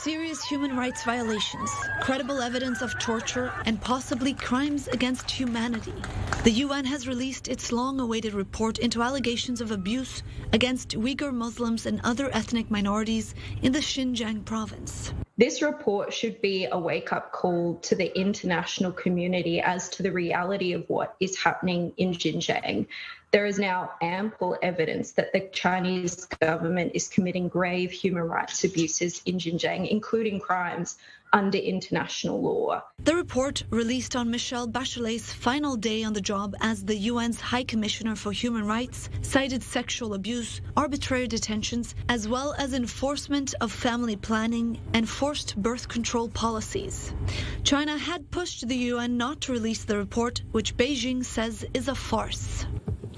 serious human rights violations, credible evidence of torture, and possibly crimes against humanity. The UN has released its long-awaited report into allegations of abuse against Uyghur Muslims and other ethnic minorities in the Xinjiang province. This report should be a wake-up call to the international community as to the reality of what is happening in Xinjiang. There is now ample evidence that the Chinese government is committing grave human rights abuses in Xinjiang, including crimes under international law. The report, released on Michelle Bachelet's final day on the job as the UN's High Commissioner for Human Rights, cited sexual abuse, arbitrary detentions, as well as enforcement of family planning and forced birth control policies. China had pushed the UN not to release the report, which Beijing says is a farce.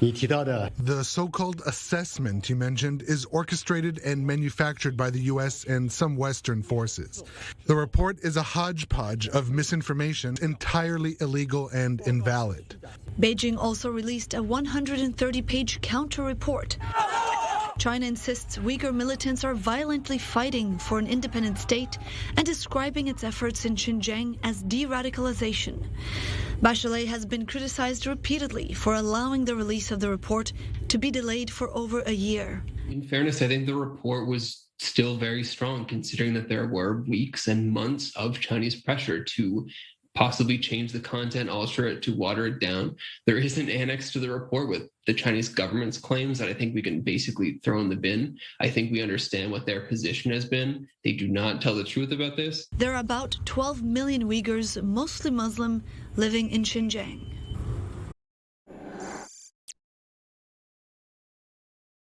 The so-called assessment you mentioned is orchestrated and manufactured by the U.S. and some Western forces. The report is a hodgepodge of misinformation, entirely illegal and invalid. Beijing also released a 130-page counter-report. China insists Uyghur militants are violently fighting for an independent state and describing its efforts in Xinjiang as de-radicalization. Bachelet has been criticized repeatedly for allowing the release of the report to be delayed for over a year. In fairness, I think the report was still very strong, considering that there were weeks and months of Chinese pressure to possibly change the content, alter it, to water it down. There is an annex to the report with the Chinese government's claims that I think we can basically throw in the bin. I think we understand what their position has been. They do not tell the truth about this. There are about 12 million Uyghurs, mostly Muslim, living in Xinjiang.